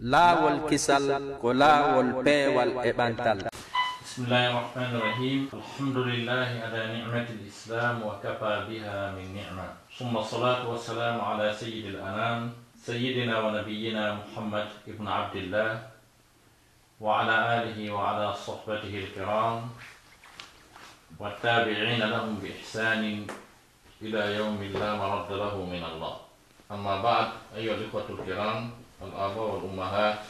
laawol kisal ko laawol peewal e ɓantal. Bismillahi rahmani rahim. Alhamdulillahi ala ni'mati l-islam wa kafa biha min ni'ma. Summa salatu wa salamu ala sayyidil anam sayyidina wa nabiyyina Muhammad ibn Abdillah wa ala alihi wa ala sahbatihi al-kiram wa tabi'ina lahum bi ihsanin ila yawmin la maradda lahu min Allah. Amma ba'd, ayyuhal ikhwatul kiram, al-aba wal ummahat,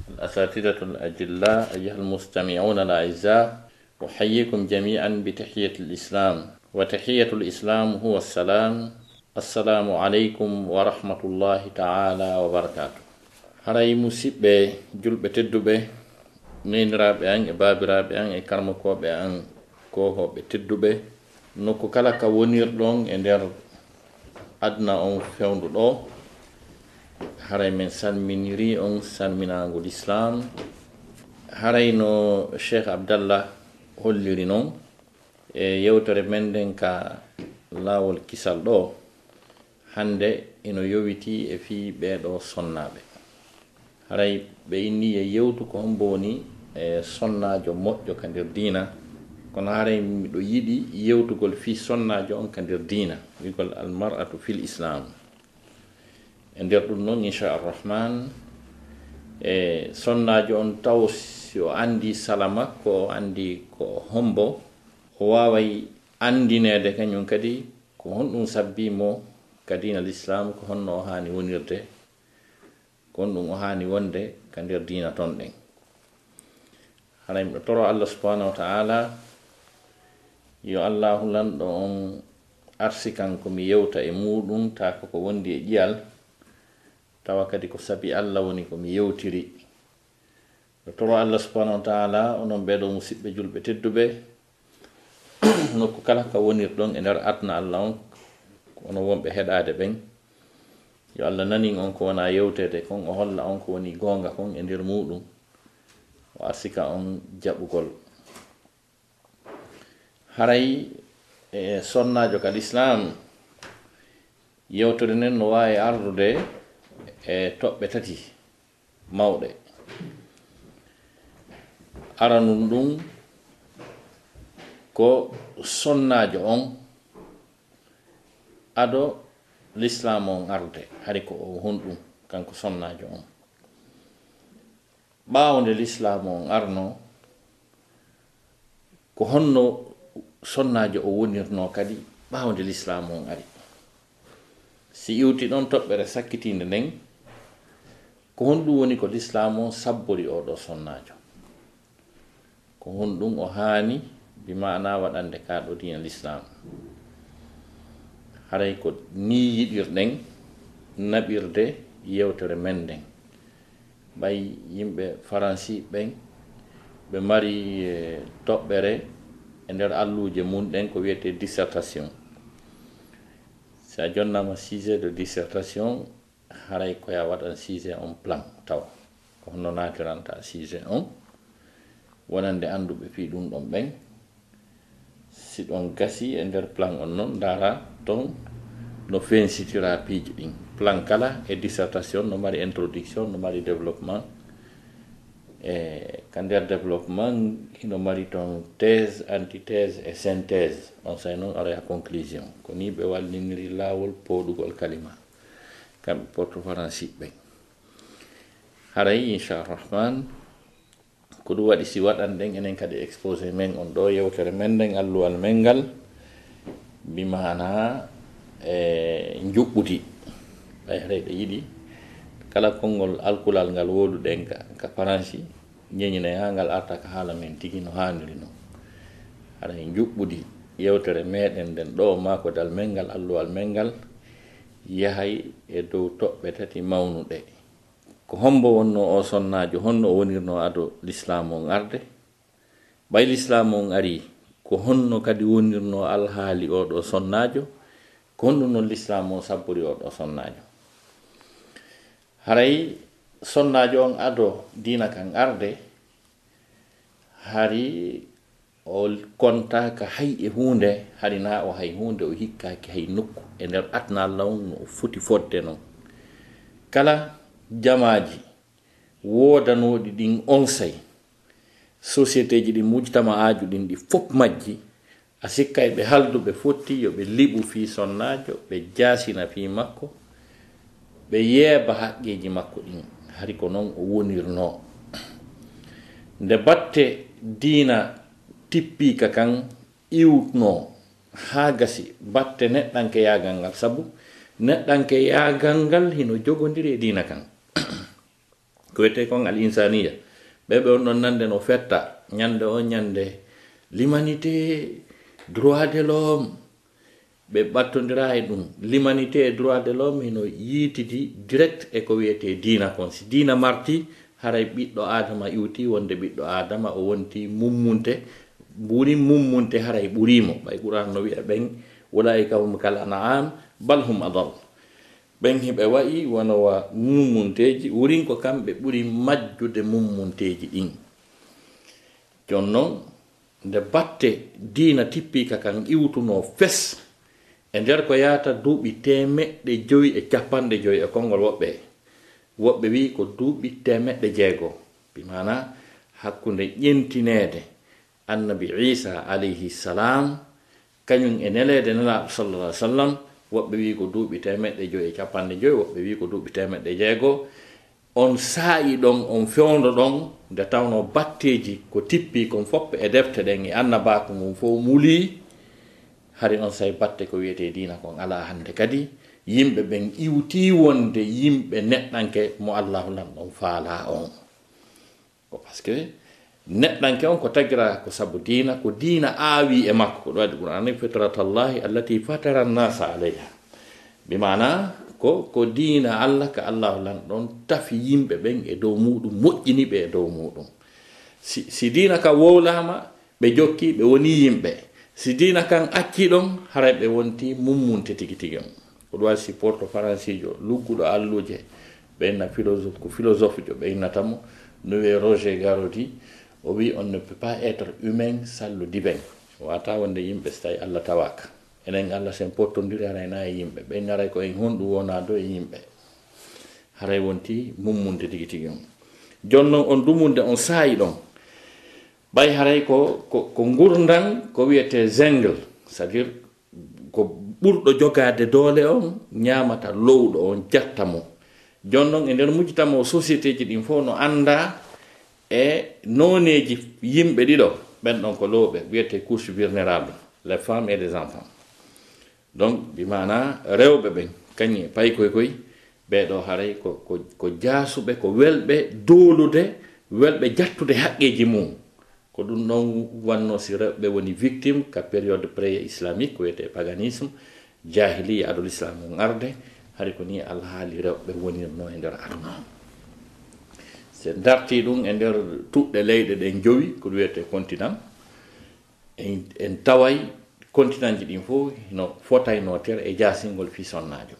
الأساتذة الأجلاء، أيها المستمعون الأعزاء، أحييكم جميعا بتحية الإسلام، وتحية الإسلام هو السلام. السلام عليكم ورحمة الله تعالى وبركاته. هراي مسيبة جلبة تدبة نين رابعان باب رابعان كرمكو بأن كوهو بتدبة نكو كلا كونير لون اندر أدنى أون فيوندو لو haray men salminiri on salminagol islam. Haray no Cheikh Abdallah holliri noon e yewtere men nden ka laawol kisal ɗo hande ino yowiti e fi ɓeeɗo sonnaɓe. Haray ɓe inni e yewtu ko hombo woni e sonnajo moƴƴo ka nder diina, kono haray miɗo yiɗi yewtugol fi sonnajo on ka nder diina, wigol almar'atu fil islam. E nder ɗum noon inchalrahman e sonnajo on taw si o andi sala makko, o andi ko hombo, o waway andinede kañum kadi ko honɗum sabbimo ka diina l'islam, ko honno o hani wonirde, ko honɗum o hani wonde ka nder diina ton ɗen. haray miɗo toro Allah subhanahu wa ta'ala yo allahu lanɗo on arsi kanko mi yewta e muɗum ta ko wondi e ƴiyal, tawa kadi ko sabi Allah woni ko mi yewtiri. ɗo toro Allah subhanahu wa ta'ala onon ɓeɗo musidɓe julɓe tedduɓe nokku kala ka wonirɗon e nder adna Allah on, ono wonɓe heɗade ɓen, yo Allah nani on ko wona yewtede kon, o holla on ko woni gonga kon e nder muɗum, o arsika on jaɓugol. haray e sonnajo kal islam, yewtere nden no wawi ardude e toɓɓe tati mawɗe. aranum ɗum ko sonnajo on ado l'islam on arde, hari ko o honɗum kanko sonnajo on. ɓawde l'islam on arno, ko honno sonnajo o wonirno kadi ɓawde l'islam on ari. si iwti ɗon toɓɓere sakkitinde nden, ko honɗum woni ko l'islam on sabbori oɗo sonnajo, ko honɗum o hani bi mana waɗande kaɗo dina l'islam. haray ko ni yiɗirɗen naɓirde yewtere men nden. ɓay yimɓe faransi ɓen ɓe mari toɓɓere e nder alluje mum ɗen ko wiyete dissertation. si a jonnama sujet de dissertation, haray koya waɗan sujet on plan tawa ko honno natiranta sujet on, wonande anduɓe fi ɗum ɗon ɓen. si ɗon gasi e nder plan on noon dara ton no fensitira piiji ɗin. plan kala e dissertation no mari introduction, no mari développement, e ka nder développement ino mari ton thèse, antithèse et synthèse. on say noon ara conclusion. ko ni ɓe walliniri laawol poɗugol kalima kamɓe porto faransi ɓen. haray inchalrahman ko ɗum waɗi si waɗan ɗen enen kadi exposé men on ɗo yewtere men nden alluwal men ngal bimana e juɓɓuti. ɓay haray ɓe yiɗi kala konngol alkulal ngal woduɗen ka faransi ñeñine ha ngal arta ka haala men tigi no haniri no. haray juɓɓudi yewtere meɗen nden ɗo mako dal men ngal alluwal men ngal yahay e dow toɓɓe tati mawnuɗe. ko hombo wonno o sonnajo, honno o wonirno ado l'islam on arde. ɓay l'islam on ari, ko honno kadi wonirno alhaali oɗo sonnajo, ko honno noon l'islam on sabbori oɗo sonnajo. haray sonnajo on ado dina kan arde, hari o kontaka hay e hunde, hari na o hay hunde o hikkaki hay nokku e nder adna Allah on no foti fodde noon. kala jamaaji woodanooɗi ɗin onsay société ji ɗi mujtama aaju ɗin ɗi fof majji a sikkay ɓe halduɓe fotti yo ɓe liɓu fii sonnaajo ɓe jaasina fii makko ɓe yeeba haqqeeji makko ɗin hari ko noon o wonirnoo nde batte diina tippiika kan iwtnoo haa gasi batte neɗɗanke yaagal ngal sabu neɗɗanke yaagal ngal hino jogondiri e diina kan ko wiyete kon al insaniya ɓeɓe on ɗon nande no fetta ñande on ñande l'humanité droit de l'homme ɓe ɓattodira e ɗum l'humanité et droit de l'homme hino yiitidi direct e ko wiyete diina kon si diina marti haray ɓiɗɗo adama iwti wonde ɓiɗɗo adama o wonti mummunte ɓuri mummunte haray ɓurimo ɓay qur'an no wiya ɓen ulaika hum kal an'am bal hum adal ɓen hiɓe wayi wonowa mummunteji wurin ko kamɓe ɓuri majjude mummunteji ɗin jon noon nde batte diina tippika kan iwtuno fes e nder ko yata duuɓi 150 e konngol woɓɓe wi ko duuɓi 600 bi mana hakkunde ƴentinede annabi isa alayhi salam kañum e nelede nelaɗo sallallahu alaihi wasallam woɓɓe wi ko duuɓi 550 woɓɓe wi ko duuɓi 600 on saayi ɗon on fewndo ɗon nde tawno batteji ko tippi kon foppe e defte ɗen e annabako mum fof muli hari on say batte ko wiyete diina kon ala hande kadi yimɓe ɓen iwti wonde yimɓe neɗɗanke mo allahu lan ɗon faala on ko par ce que neɗɗanke on ko tagira ko sabu diina ko diina aawi e makko ko ɗo waɗi qur'an fitratallahi allati fatara nnasa alayha bi mana ko diina allah ka allahu lan ɗon tafi yimɓe ɓen e dow muɗum moƴƴini ɓe e dow muɗum si diina ka wowlama ɓe jokki ɓe woni yimɓe si diina kan acci ɗon haray ɓe wonti mummunte tigi tigi on ko ɗo waɗi si porto francijo lugguɗo alluje ɓenna philosophe jo ɓeynatamo no wiye Roger Garaudy o wi on ne peut pas être humain sans le divin wata wonde yimɓe so tawi allah tawaka enen allah sen pottondiri haray na e yimɓe ɓen naray ko en honɗum wona do e yimɓe haray wonti mummunde tigi tigi on jonnon on dumunde on saayi ɗon ɓay haray ko gurdan ko wiyete zengle c'est à dire ko ɓurɗo jogade doole on ñamata lowɗo on jatta mo jonnon e nder mujtama o société ji ɗin fof no anda e noneji yimɓe ɗiɗo ɓen ɗon ko lowɓe wiyete couche vulnérable les femmes et les enfants donc bi mana rewɓe ɓen kañi e pay koy ɓeɗo haray ko jaasuɓe ko welɓe dolude welɓe jattude haqqeji mum ko ɗum ɗon wanno si rewɓe woni victime ka période pré islamique ko wiyete paganisme jahiliya adol islam on arde hari ko ni allah haali rewɓe wonirno e nder aduna se darti ɗum e nder tuɗɗe leyɗe ɗen jowi ko wiyete continent en taway continent ji ɗin fof no fotaynotere e jasingol fi sonnajo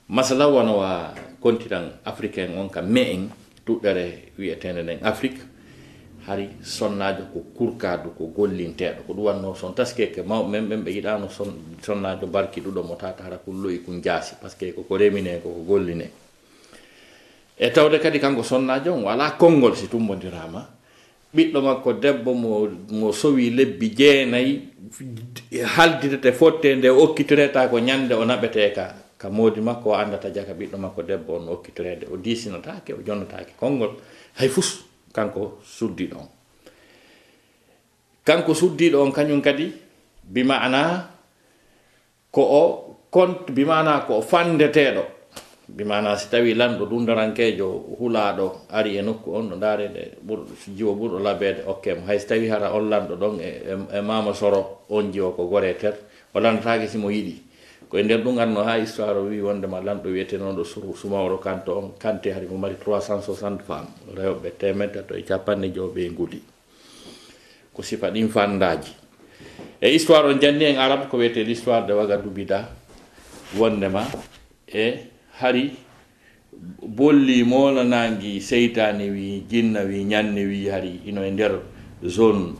masala wonowa continent africain on ka me en tuɗɗere wiyetende nden afrique hari sonnajo ko kurkadu ko gollinteɗo ko ɗum wanno son taskeke mawɓe men ɓen ɓe yiɗano sonnajo barki ɗuɗo mo tata hara kulloyi kun jaasi par ce que koko remine koko golline e tawde kadi kanko sonnajo on wala konngol si tumbodirama ɓiɗɗo makko debbo mo sowi lebbi 9 haldidete fotte nde okkitireta ko ñande o naɓete ka modi makko o andata jaka ɓiɗɗo makko debbo on okkitirede o disinotake o jonnotake konngol hay fus kanko suddiɗo on kañum kadi bimana ko o fandeteɗo bimana si tawi lanɗo dundarankejo hulaɗo ari e nokku on ɗo darede jiwo ɓurɗo labede okkemo hay si tawi hara on lanɗo ɗon e mama soro on jiwo ko gore ter o landetake simo yiɗi ko e nder ɗum anno ha histoire o wi wondema lanɗo wiyete noon ɗo Sumaworo Kanté hari mo mari 360 femmes rewɓe 150 ɓe nguli ko sifa ɗin fandaji e histoire on janni en arabe ko wiyete l'histoire de Ouagadougou Bida wondema e hari bolli mola nangi seytani wi jinna wi ñanni wi hari ino e nder zone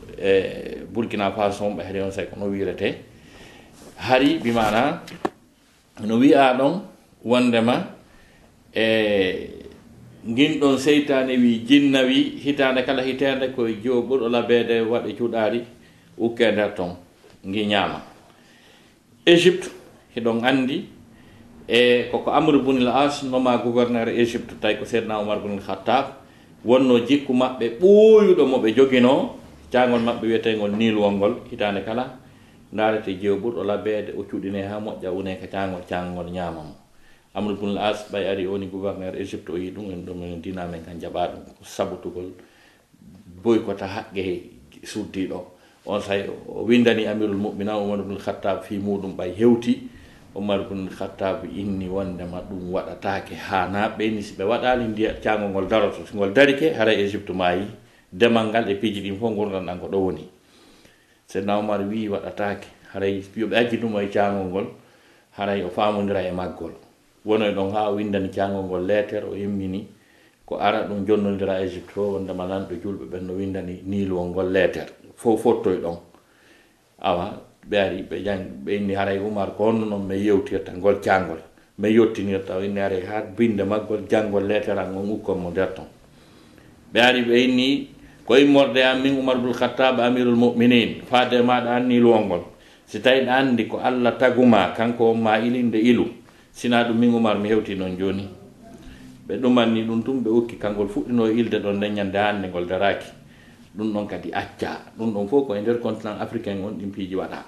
Burkina Faso ɓe hari on say ko no wirete hari bimana no wi'a ɗon wondema e ginɗon seytane wi jinna wi hitande kala hitande ko jo ɓurɗo labede waɗe cuɗari ukke nder ton ngi ñaama. Égypte hiɗon andi e koko Amr ibn al-As noma gouverneur Égypte tawi ko Seydina Omar ibn al-Khattab wonno jikku maɓɓe ɓooyuɗo mo ɓe jogino cangol maɓɓe wiyetengol nilwol ngol hitande kala ndarete jew ɓurɗo labede o cuɗine ha moƴƴa une ka cangol ñaama mo. Amr ibn al-As ɓay ari woni gouverneur Égypte o yi ɗum en ɗum en dina men kan jaɓa ɗum sabutugol boykota haqqe suddiɗo on say o windani amirul mu'minin Umar ibn al-Khattab fi muɗum ɓay hewti Umar ibn al-Khattab inni wondema ɗum waɗatake hana ɓeyni si ɓe waɗali ndiya cangol ngol daroto so ngol darike haray Égypte maayi demal ngal e piiji ɗin fof gurdanɗan ko ɗo woni. Seydina Umar wi waɗatake haray yoɓe ajjinumo e cangol ngol haray o famodira e maggol wonoy ɗon ha o windani cangol ngol lettere o yemmini ko ara ɗum jonnodira Égypte fof wondema lanɗo julɓe ɓen no windani nilwol ngol lettere fof fottoy ɗon awa ɓe ari ɓe jangi ɓe inni haray Umar ko honno noon mi yewtirta ngol cangol mi yottinirta o inni haray ha binde maggol janggol lettere an on ukkonmo nder ton ɓe ari ɓe inni ko immorde am min Umar ibn al-Khattab amirul mu'minin faade maɗa an nilwol ngol si tawi ɗa andi ko Allah taguma kanko on ma ilinde ilu sina ɗum min Umar mi hewti noon joni ɓe ɗumanni ɗum tum ɓe ukki kangol fuɗɗino ilde ɗon nde ñande hande ngol daraki ɗum ɗon kadi acca ɗum ɗon fof ko e nder continent africain on ɗin piiji waɗa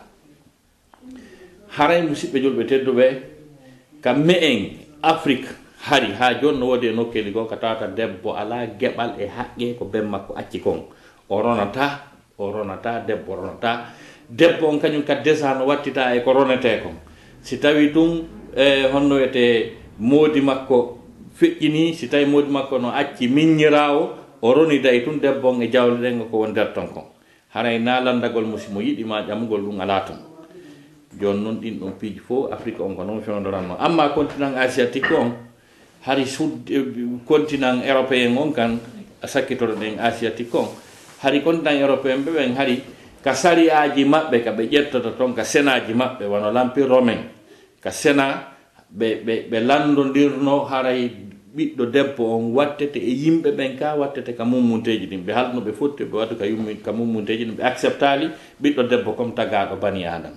haray musidɓe julɓe tedduɓe kam me en Afrique hari ha joni no wodi e nokkeli goo ko tawata debbo ala geɓal e haqqe ko ben makko acci kon o ronata debbo ronata debbo on kañum kadi desa no wattita e ko ronete kon si tawi ɗum honno wiyete moodi makko feƴƴini si tawi moodi makko no acci miññirawo o roni day tun debbo on e jawle ɗen ko won nder ton kon haray nalandagol musimo yiɗima ƴamugol ɗum ala ton joni noon ɗin ɗon piiji fof Afrique on ko noon fewdoranno amma continent asiatique on hari continent européen on kan sakkitoro ɗen asiatique on hari continent européen ɓe ɓen hari ka sariyaji maɓɓe ka ɓe ƴettata toon ka sénaji maɓɓe wono l'empire romain ka sénat ɓe landodirno haray ɓiɗɗo debbo on wattete e yimɓe ɓen ka wattete ka mummunteji ɗin ɓe halno ɓe fotti ɓe waɗu ka mummunteji ɗin ɓe acceptali ɓiɗɗo debbo comme tagaɗo bani adam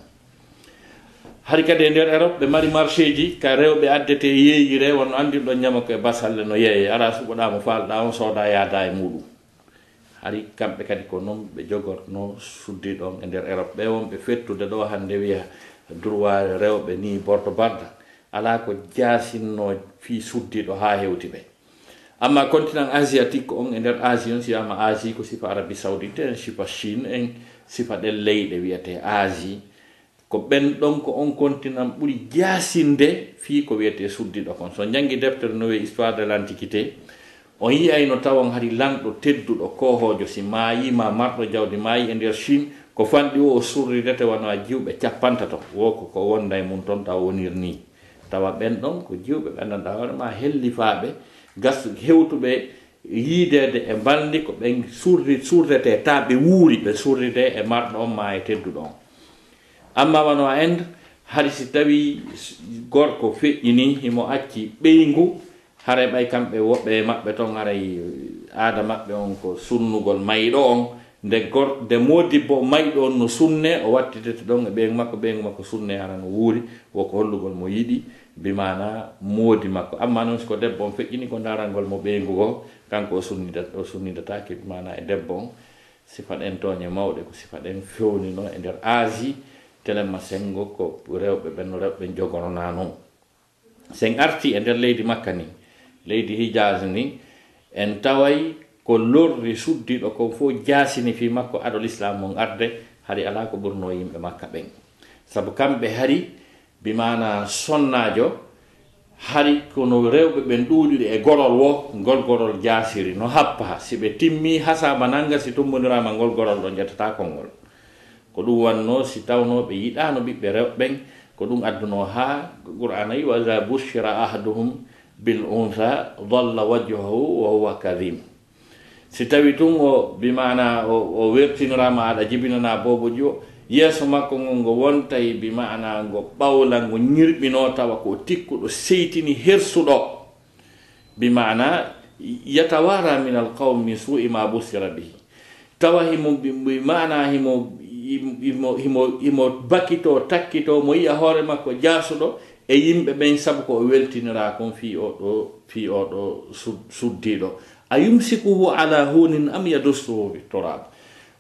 hari kadi e nder Europe ɓe mari marché ji ka rewɓe addete yeeyire wonno andirɗo ñama ko e basalle no yeeye ara suɓoɗamo falɗa on sooda yaada e muɗum hari kamɓe kadi ko noon ɓe jogorno suddi ɗon e nder Europe ɓe wonɓe fettude ɗo hande wiya droit rewɓe ni bordo barda ala ko jasinno fi suddiɗo ha hewti ɓe amma continent asiatique on e nder Asie on siyama Asie ko sifa Arabie Saoudite en sifa Chine en sifa ɗen leyɗe wiyete Asie ko ɓen ɗon ko on continent ɓuri jasinde fi ko wiyete suddiɗo kon so jangi deftere no wiye histoire de l'antiquité on yiyayno tawon hari lanɗo tedduɗo kohojo si mayima marɗo jawdi mayi e nder Chine ko fanɗi o surridete wano a jiwɓe cappantato woko ko wonda e mum toon taw wonir ni tawa ɓen ɗon ko jiwɓe ɓe gandanɗa hoorema hellifaɓe gas hewtuɓe yiidede e baldi ko ɓen surdete ta ɓe wuuri ɓe surdide e marɗo on ma e tedduɗo on amma wano a Inde hari si tawi gorko feƴƴini himo acci ɓeygu haray ɓay kamɓe woɓɓe maɓɓe toon haray aada maɓɓe on ko sunnugol mayɗo on nde modibbo mayɗo on no sunne o wattitete ɗon e ɓeygu makko sunne hara no wuuri woko hollugol mo yiɗi bimana moodi makko amma noon siko debbo on feƴƴini ko darangol mo ɓeygu go kanko o sunnidatake bimana e debbo on sifa ɗen toñe mawɗe ko sifa ɗen fewnino e nder Asie telema sengo ko rewɓe ɓen rewɓe jogorona noon sen arti e nder leydi makka ni leydi Hijaz ni en taway ko lorri suddiɗo ko fof jasini fi makko adol islam on arde hari ala ko ɓurno yimɓe makka ɓen sabu kamɓe hari bimana sonnajo hari kono rewɓe ɓen ɗuuɗiri e gorol wo ngol gorol jasiri no happa si ɓe timmi hasaba nanga si tumbodirama ngol gorol ɗo jettata konngol ko ɗum wanno si tawno ɓe yiɗano ɓiɓɓe rewɓen ko ɗum adduno ha Qur'ana yi wa iza bushira ahaduhum bil unsa dhalla wajhuhu wa huwa kadhim si tawi tun o bimana o wertinirama aɗa jibinana boboji o yeeso makko ngol ngo wontay bimana ngo ɓawla ngo ñirɓino tawa ko tikkuɗo seytini hersuɗo bimana yatawara min alqawmi min su'i ma busira bihi tawa himo bimana himo bakito takkito mo yi'a hoore makko jaasuɗo e yimɓe ɓen sabu ko o weltinira kon fi oɗo suddiɗo a yumsikuhu ala hunin am yadussuhu biturab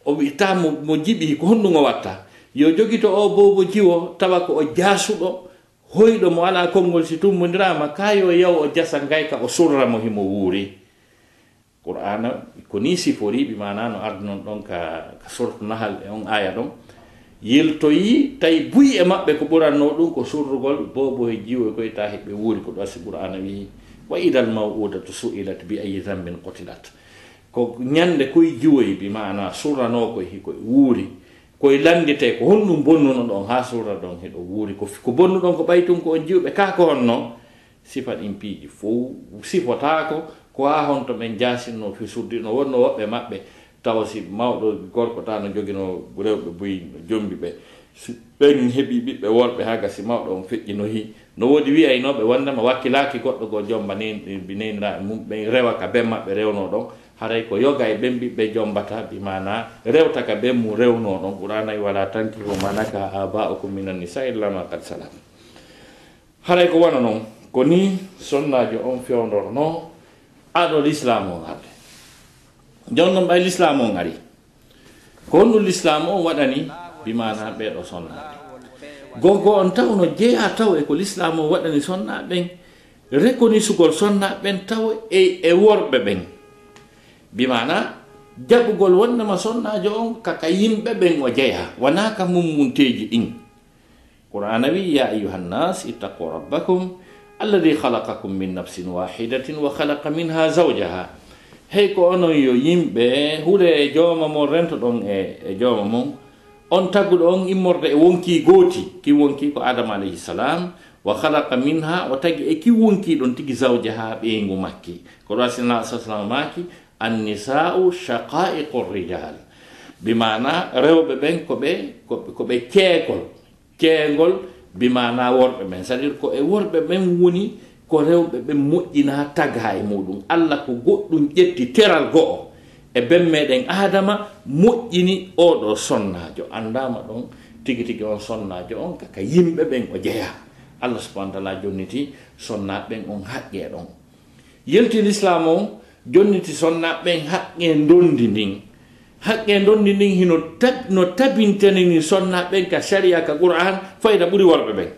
o wi'ata mo jiɓi ko honɗugo watta yo jogito o bobo jiwo tawa ko o jaasuɗo hoyɗo mo ala konngol si tummodirama kayo yaw o jasa gayka o surra mo himo wuuri qur'ana ko ni sifori ɓi mana no ardi non ɗon ka sortu nahal e on aya ɗon yiltoyi tawi buyi e maɓɓe ko ɓuranno ɗum ko surrugol bobo e jiwo koye ta heɓɓe wuuri ko ɗo si qur'ana wi wa idal maw'udatu su'ilat bi ayi dhanbin qutilat ko ñande koye jiwoyi ɓi mana surrano koye hikoye wuuri koye landite ko honɗum bonnuno ɗon ha surra ɗon heɗo wuuri ko bonnuɗon ko ɓaytun ko on jiwɓe kako honno sifa ɗin piiji fof sifotako ko ha honto ɓen jasinno fi suddi no wonno woɓɓe maɓɓe tawa si mawɗo gorko ta no jogino rewɓe boyi no jombi ɓe ɓen heeɓi ɓiɓɓe worɓe ha gasi mawɗo on feƴƴino hi no woodi wiyaynoɓe wondema wakkilaki goɗɗo go jomba neniraɓe mum ɓen rewa ka ɓen maɓɓe rewno ɗon haray ko yoga e ɓen ɓiɓɓe jombata bi mana rewta ka ɓen mu rewno ɗon qur'ana wala tankihu manaka aba'ukum minan nisa illa ma qad salam haray ko wona noon ko ni sonnajo on fewdorno aɗo l'islam on arde jonnon ɓay l'islam on ari ko honɗum l'islam on waɗani bimana ɓeɗo sonnaɓe gongo on taw no jeeya taw e ko l'islam on waɗani sonnaɓen rekonisugol sonnaɓen taw e worɓe ɓen bimana jaɓugol wonnama sonnajo on kaka yimɓe ɓen o jeeya wona ka mummunteji ɗin qur'ana wi ya ayuhannas ittaqu rabbakum alladhi khalaqakum min nafsin wahidatin wa khalaqa minha zawjaha hey ko onon yo yimɓe huule e jooma mon rento ɗon e jooma mon on tagguɗo on immorde e wonki gooti ki wonki ko adama alayhi salam wa khalaqa minha o tagi e ki wonki ɗon tigi zawjaha ɓeygu makki ko ɗo asina sallam maki annisa'u shaqa'iqu rijal bimana rewɓe ɓen koɓe ceegol bimana worɓe ɓen c'est à dire ko e worɓe ɓen woni ko rewɓe ɓen moƴƴina taga e muɗum allah ko goɗɗum ƴetti teral go'o e ben meɗen adama moƴƴini oɗo sonnajo andama ɗon tigi tigi on sonnajo on kaka yimɓe ɓen o jeeya allah subhanahu wa ta'ala jonniti sonnaɓe ɓen on haqqe ɗon yelti l'islam on jonniti sonnaɓe ɓen haqqe ndondi ndin hino tabintani ni sonnaɓe ɓen ka sharia ka qur'an fayda ɓuuri worɓe ɓen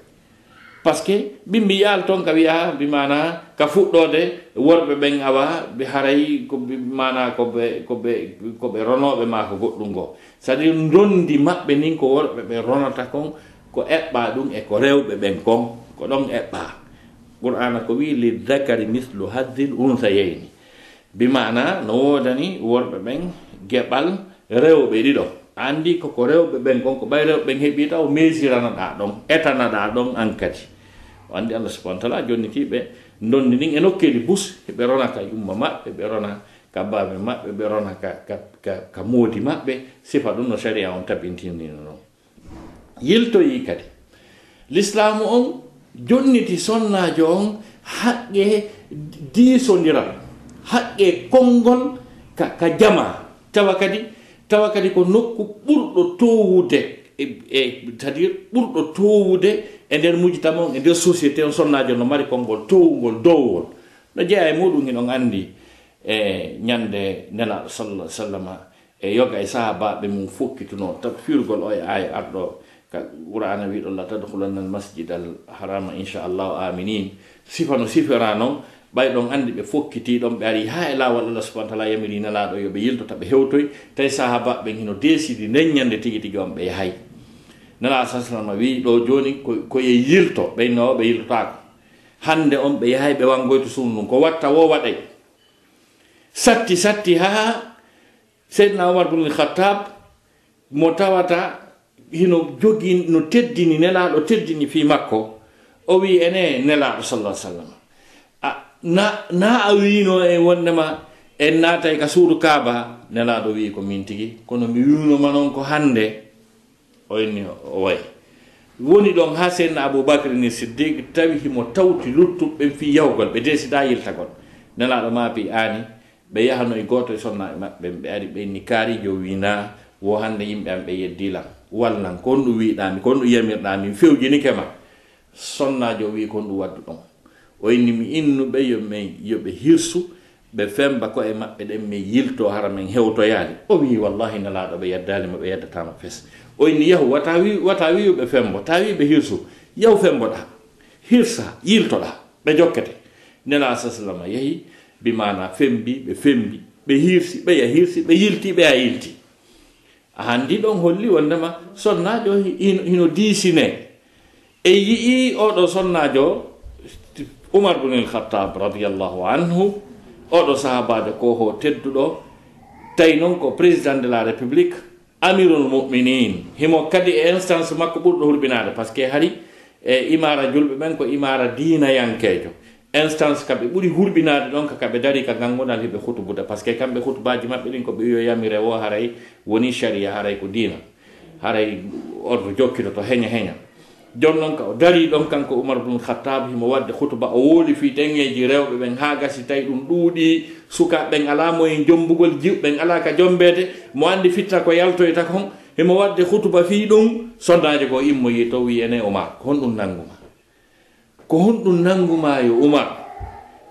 par ce que ɓimbi yaal toon ka wiya bimana ka fuɗɗode worɓe ɓen awa ɓe haray ko bimana koɓe ronoɓe ma ko goɗɗum go c'est à dire ndondi maɓɓe nin ko worɓe ɓe ronata kon ko eɓɓa ɗum e ko rewɓe ɓen kon ko ɗon eɓɓa qur'ana ko wi li dhakari mislu haddil unsayayni bimana no wodani worɓe ɓen geɓal rewɓe ɗiɗo andi koko rewɓe ɓen kon ko ɓay rewɓe ɓen heeɓi taw mesiranaɗa ɗon etanaɗa ɗon an kadi o andi allah subhanahu wa ta'ala jonnitiɓe ndondi ndin e nokkeli bus ɓe rona ka yumma maɓɓe ɓe rona ka baɓe maɓɓe ɓe rona ka moodi maɓɓe sifa ɗum no sharia on tabintinino noon yiltoyi kadi l'islamu on jonniti sonnajo on haqqe diisodiral haqqe konngol ka jama tawa kadi ko nokku ɓurɗo towude c'est à dire ɓurɗo towude e nder mujtama on e nder société on sonnajo no mari konngol towugol dowwol no jeeya e muɗum hinon andi e ñande nelaɗo sallallah sallam e yoga e sahabaɓe mum fokkituno taw firgol o e aya arɗo ka qur'ana wiɗo la tadkhulanna al masjid al harama inchallahu aminin sifa no sifira noon ɓayɗon andi ɓe fokkiti ɗon ɓe ari ha e lawol allah subhanahu wa ta'ala yamiri nelaɗo yoɓe yiltota ɓe hewtoy tawi sahabaɓe hino desidi neññande tigi tigi on ɓe yahay nelaɗo sa sallam wi ɗo joni koye yilto ɓeyno ɓe yiltotako hande on ɓe yahay ɓe wangoyto sunnum ko watta wo waɗay satti ha seydna omar bun al-khattab mo tawata hino jogi no teddini nelaɗo teddini fi makko o wi ene nelaɗo sallallahu alaihi wasallam na a wino e wondema en naatay ka suudu kaaba nelaɗo wi ko min tigi kono mi winoma noon ko hande o inni o way woni ɗon ha seydna aboubacry ni siddiq tawi himo tawti luttuɓe fi yawgol ɓe desida yiltagol nelaɗo maapi ani ɓe yahano e goto e sonnaɓe maɓɓe ɓe ari ɓe ni kaarijo wina wo hande yimɓe am ɓe yeddilam wallan kon ɗum wiɗami kon ɗum yamirɗami fewjinike ma sonnajo wi kon ɗum waddu ɗon o inni mi innuɓe yoɓe hirsu ɓe femba ko e maɓɓe ɗen min yilto hara men hewtoyade o wi wallahi nelaɗo ɓe yeddalima ɓe yeddatama fes o inni yahu wata wi yoɓe fembo ta wi ɓe hirsu yahu femboɗa hirsa yiltoɗa ɓe jokkete nela sallama yehi bimana fembi ɓe hirsi ɓe ya hirsi ɓe yilti ɓe ya yilti handi ɗon holli wondema sonnajo hino diisine e yii oɗo sonnajo Umar ibn al-Khattab radiyallahu anhu oɗo sahabajo ko ho tedduɗo tawi noon ko président de la république amirul mu'minin himo kadi e instance makko ɓurɗo hulɓinade par ce que hari e imara julɓe ɓen ko imara diinayankejo instance kamɓe ɓuri hurɓinade ɗon ka kaɓe dari ka gangonal hiɓe hutubude par ce que kamɓe hutubaji maɓɓe ɗin ko ɓe wiyo yamire o haray woni sharia haray ko diina haray ordre jokkiɗo to heña jon noon ka o dari ɗon kanko Umar ibn Khattab himo wadde hutuba o wooli fi ɗengeji rewɓe ɓen ha gasi tawi ɗum ɗuuɗi sukaɓe ɓen ala moyen jombugol jiwɓen ala ka jombede mo andi fitna ko yaltoyta kon himo wadde hutuba fi ɗum sondaji ko immoyi to wi ene Umar ko honɗum nanguma ko honɗum nanguma yo Umar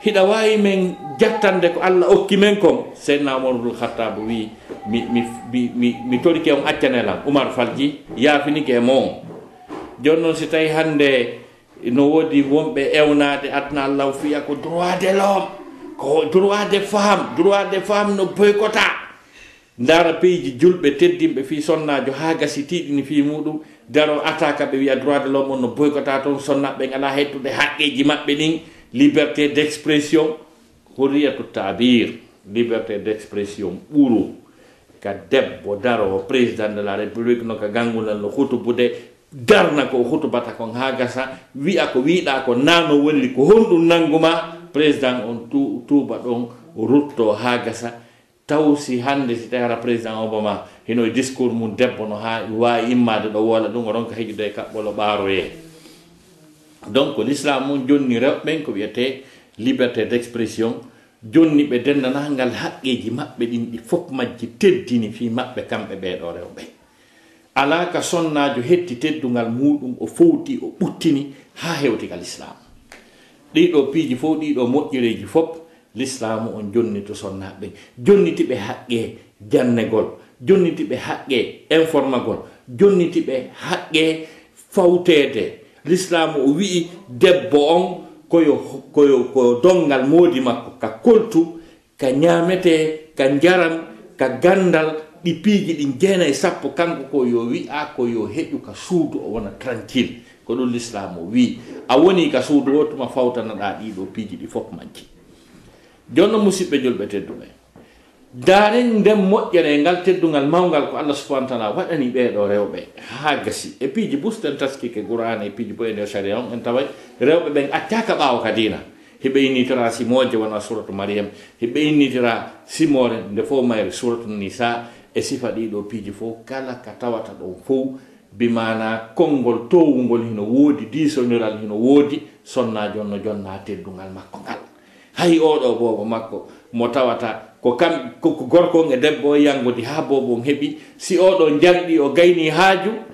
hiɗa wawi men jattande ko Allah okki men kon seydna Umar ibn Khattab wi mi torike on accanelam Umar falji yafinike e moon joni noon si tawi hande no woodi wonɓe ewnade adna Allah fiya ko droit de l'homme ko droit de femme no boykota ndara peyji julɓe teddimɓe fi sonnajo ha gasi tiɗini fi muɗum daro attaque ɓe wiya droit de l'homme on no boykota toon sonnaɓe ala hettude haqqeji maɓɓe ɗin liberté d'expression hurriyatu tabir liberté d'expression ɓuuru ka debbo daro président de la république no ka gangulal no hutubude darna ko hutubata kon ha gasa wi'a ko wiɗa ko nano wolli ko honɗum nanguma président on tuuba ɗon rutto ha gasa taw si hande si tawara président Obama hino discours mum debbo no ha wawi immade ɗo wola ɗum o ronka heƴude kaɓɓolo ɓaaroye donc l'islam mum jonni rewɓen ko wiyete liberté d'expression jonni ɓe dendanagal haqqeji maɓɓe ɗin ɗi fof majji teddini fi maɓɓe kamɓe ɓeɗo rewɓe ala ka sonnajo hetti teddugal muɗum o fowti o ɓuttini ha hewtigal l'islam ɗiɗo piiji fof ɗiɗo moƴƴireji fof l'islam on jonni to sonnaɓe jonnitiɓe haqqe jannegol jonnitiɓe haqqe informagol jonnitiɓe haqqe fawtede l'islam o wi'i debbo on koyo dongal moodi makko ka koltu ka ñamete ka jaram ka gandal ɗi piiji ɗin 9 kanko ko yo wi'a ko yo heƴu ka suudu o wona tranquille ko ɗum l'islam o wi a woni ka suudu o tuma fawtanaɗa ɗiɗo piiji ɗi fof majji jonno musidɓe julɓe tedduɓe daren nden moƴƴere ngal teddugal mawgal ko Allah subhanahu wa ta'ala waɗani ɓeɗo rewɓe ha gasi e piiji busten taskike qur'ana e piiji bo ene sharia on en taway rewɓe ɓen accaka ɓaawo ka dina heɓe innitira simoje wona suratu mariam heɓe innitira simore nde fof mayre suratu nisa e sifa ɗiɗo piiji fof kala ka tawata ɗon fof bimana konngol towugol hino woodi disoniral hino woodi sonnajo no jonna teddugal makko ngal hay oɗo bobo makko mo tawata ko gorko e debbo yangudi ha bobo heɓi si oɗo janɗi o gayni haaju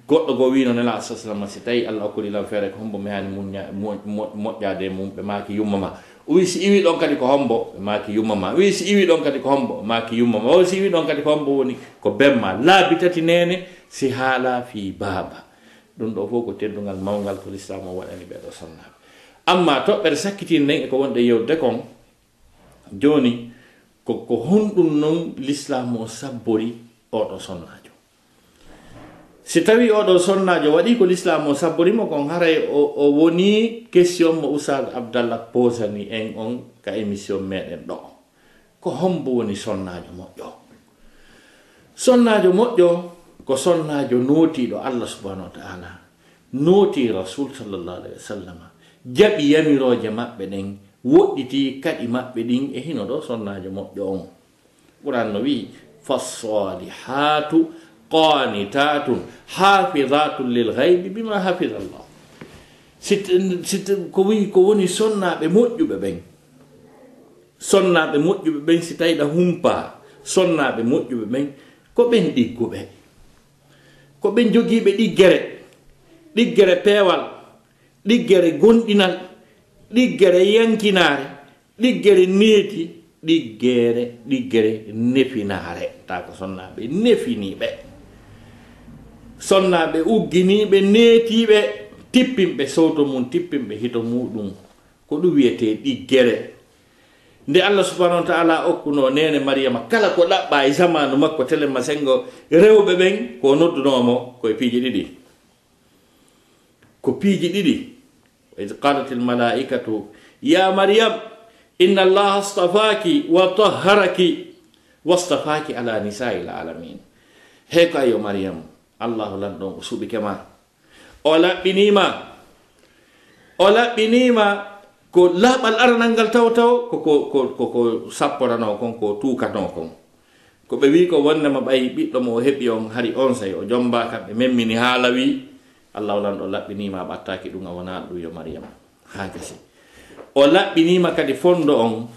goɗɗo go wino nela sallallahu si tawi Allah okkuɗilam feere ko hombo mi hani moƴƴade mum ɓe maki yummama o wi si iwi ɗon kadi ko hombo ɓe maki yummama wi si iwi ɗon kadi ko hombo maki yummama o si iwi ɗon kadi ko hombo woni ko bemma laabi tati nene si haala fi baaba ɗum ɗo fof ko teddugal mawgal ko l'islam o waɗani ɓeɗo sonnaɓe amma toɓɓere sakkitinde nden e ko wonde yewde kon joni ko honɗum noon l'islam o sabbori oɗo sonnajo si tawi oɗo sonnajo waɗi ko l'islam o sabborimo kon haray o woni question mo Oustaz Abdallah posani en on ka émission meɗen ɗo ko hombo woni sonnajo moƴƴo sonnajo moƴƴo ko sonnajo nootiɗo Allah subhanahu wa ta'ala nooti rasul sallallahu alaihi wasallam jaɓi yamiroje maɓɓe ɗen woɗɗiti kaɗi maɓɓe ɗin e hino ɗo sonnajo moƴƴo on Qur'an no wi fassalihatu qanitatun hafizatun lil ghaibi bima hafiza Allah ko woni sonnaɓe moƴƴuɓe ɓen sonnaɓe moƴƴuɓe ɓen si tawiɗa humpa sonnaɓe moƴƴuɓe ɓen ko ɓen ɗigguɓe ko ɓen jogiiɓe ɗiggere peewal ɗiggere gonɗinal ɗiggere yankinaare ɗiggere neeti ɗiggere nefinaare ta ko sonnaɓe nefiniɓe sonnaɓe ugginiɓe neetiɓe tippinɓe sowto mum tippinɓe hito muɗum ko ɗum wiyete ɗiggere nde Allah subhanahu wa ta'ala okkuno nene Maryama kala ko ɗaɓɓa e zamanu makko telema sengo rewɓe ɓen ko noddunomo koye piiji ɗiɗi ko piiji ɗiɗi إذ قالت الملائكة يا مريم إن الله اصطفاك وطهرك واصطفاك على نساء العالمين هيك أيها مريم الله لندن أسوبك ما أولا بنيما ko laɓal aranangal taw ko sapporano kon ko tukano kon ko ɓe wi ko wonnema ɓayi ɓiɗɗo mo heɓi on hari on say o jomba kamɓe memmini haala wi Allah lanɗo laɓɓinima ɓattaki ɗum a wona ɗum yo Maryam ha gasi o laɓɓinima kadi fondo on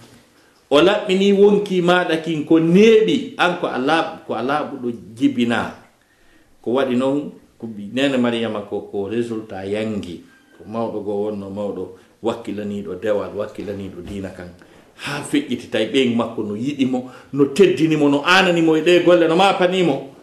o laɓɓini wonki maɗa kin ko neeɓi an ko a laaɓuɗo jibina ko waɗi noon ko nene Maryama ko résultat yangi ko mawɗo go wonno mawɗo wakkilaniɗo dewal wakkilaniɗo dina kan ha feƴƴiti tawi ɓen makko no yiɗimo no teddinimo no ananimo e ɗe golle no mapanimo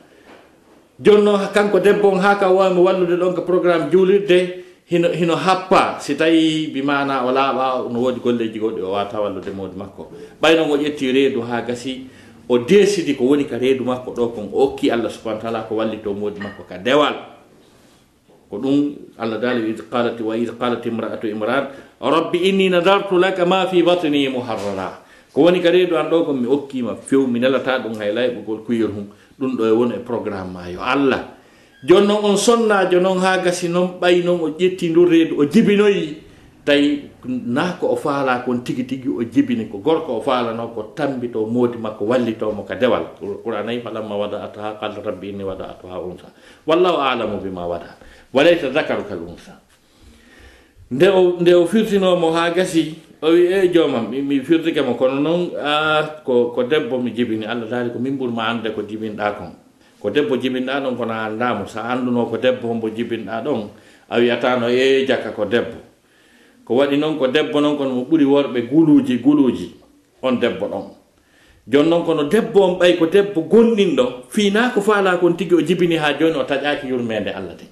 jonno kanko debbo on ha ka wawimo wallude ɗon ko programme juulirde hino happa si tawi bimana o laaɓa no woodi golleji goɗɗi o wata wallude modi makko ɓaynon o ƴetti reedu ha gasi o desidi ko woni ka reedu makko ɗo kon o okki Allah subhanahu wa ta'ala ko wallito modi makko ka dewal ko ɗum Allah dali wa id qalat imra'atu imran rabbi inni nadartu laka ma fi batni muharrara ko woni ka reedu an ɗo kon mi okkima few mi nelata ɗum hay layɓugol kuyol hum ɗum ɗo e woni e programme ma yo Allah jonnon on sonnajo noon ha gasi noon ɓay noon o ƴetti ndu reedu o jibinoyi tawi na ko o faala kon tigi tigi o jibini ko gorko o faalano ko tambito modi makko wallitomo ka dewal qur'an ay falamma wada'ataha qala rabbi inni wada'atuha unsa wallahu a'lamu bima wada walaysa dhakaru kal unsa nde o firtinomo ha gasi o wi e joomam mi firtike mo kono noon ko debbo mi jibini Allah daali ko min ɓurma ande ko jibinɗa kon ko debbo jibinɗa ɗon kono andamo sa anduno ko debbo hombo jibinɗa ɗon a wiyatano e jakka ko debbo ko waɗi noon ko debbo noon kono mo ɓuri worɓe guluji on debbo ɗon jon noon kono debbo on ɓay ko debbo gonɗinɗo fina ko faala kon tigi o jibini ha joni o taƴaki yurmede Allah nden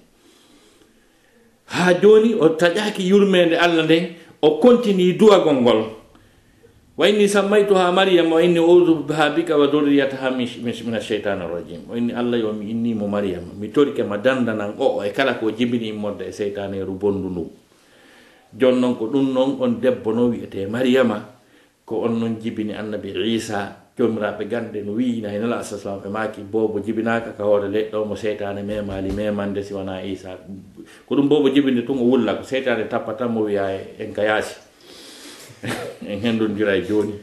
ha joni o taƴaki yurmede Allah nden o continue duwagol ngol wa inni sammaytuha Maryam wa inni u'udhu bika wa dhurriyyataha min ash-shaytanir rajim wa inni Allah yo mi innimo Maryam mi torike ma dandanan o e kala ko jibini immorde e seytaneru bondu ndu jon noon ko ɗum noon on debbo no wiyete Maryama ko on noon jibini annabi Isa jomiraɓe gande no wiyina henala asalam e maki bobo jibinaka ka hoore leɗɗo mo seytane memali memande si wona Isa ko ɗum bobo jibinde tun o wulla ko seytane tappa tan mo wiya en ka yaasi en hendondira e joni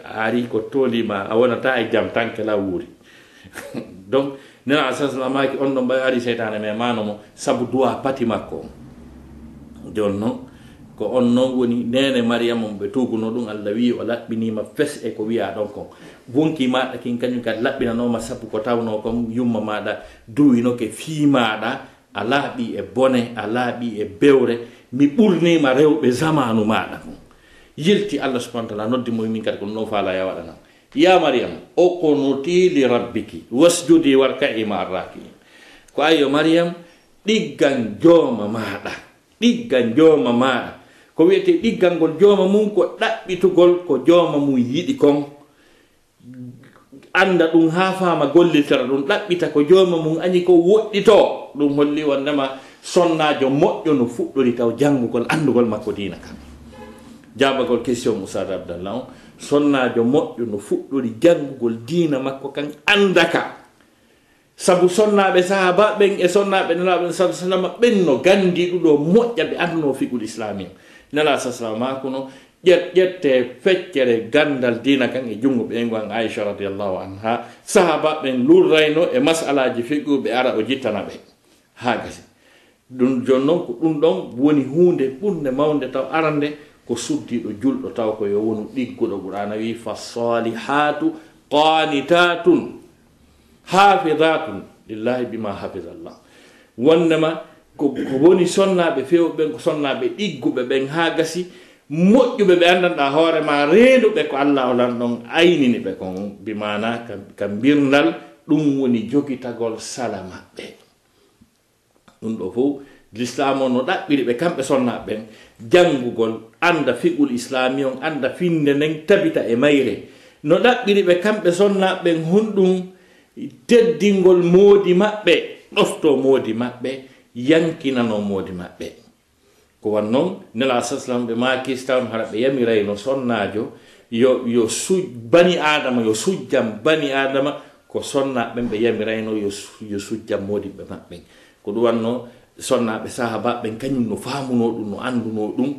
ari ko tolima a wonata e jaam tanke la wuuri donc nena asalam maki on ɗon ɓay ari seytane memano mo saabu duwa pati makko jon noon ko on noon woni nene Maryama ɓe tuguno ɗum Allah wi o laɓɓinima fes e ko wiya ɗon kon wonki maɗa kin kañum kadi laɓɓinanoma sabu ko tawno kon yumma maɗa duwinoke fii maɗa a laaɓi e bone a laaɓi e bewre mi ɓurnima rewɓe zamanu maɗa kon yilti Allah subhanahu wa ta'ala noddimo min kadi ko no faala ya waɗana ya Maryam o qunuti li rabbiki wasjudi warka'i ma'ar raki'in ko ayo Maryam ɗiggan jooma maɗa ko wiyete ɗiggal ngol jooma mum ko ɗaɓɓitugol ko jooma mum yiɗi kon anda ɗum ha faama gollitira ɗum ɗaɓɓita ko jooma mum añi ko woɗɗito ɗum holli wonnema sonnajo moƴƴo no fuɗɗori taw janngugol andugol makko dina kam jabagol question Moussa Abdallah on sonnajo moƴƴo no fuɗɗori janngugol dina makko kan andaka sabu sonnaɓe sahaba ɓen e sonnaɓe nelaɓen sa sallam ɓen no gandi ɗuɗo moƴƴa ɓe anduno figol islami nela sa sallam makuno ƴette feccere gandal dina kan e jungo ɓen gon Aisha radiyallahu anha sahaba ɓen lurrayno e masalaji figuɓe ara o jittana ɓe ha gasi ɗum jon noon ko ɗum ɗon woni hunde ɓurde mawde taw arande ko suddiɗo julɗo taw ko yo wonu ɗigguɗo qur'ana wi fa salihatu qanitatun hafidatun lillahi bima hafizallah. wonnema ko woni sonnaɓe fewɓe ko sonnaɓe ɗigguɓe ɓen ha gasi moƴƴuɓe ɓe andanɗa hoorema renduɓe ko Allah olan ɗon aynini ɓe kon bimana ka birnal ɗum woni jogitagol sala maɓɓe. ɗum ɗo fof l'islam o no ɗaɓɓiri ɓe kamɓe sonnaɓe ɓen janngugol anda fiqul islami on anda finde nden tabita e mayre no ɗaɓɓiri ɓe kamɓe sonnaɓe ɓen honɗum teddingol moodi maɓɓe ɗofto moodi maɓɓe yankinano moodi maɓɓe. ko wan noon nela saslam ɓe makistan hara ɓe yamirayno sonnajo yo bani adama yo sujjam bani adama ko sonnaɓe ɓe yamirayno yo sujjam modiɓɓe maɓɓe. ko ɗum wanno sonnaɓe sahabaɓe kañum no famuno ɗum no anduno ɗum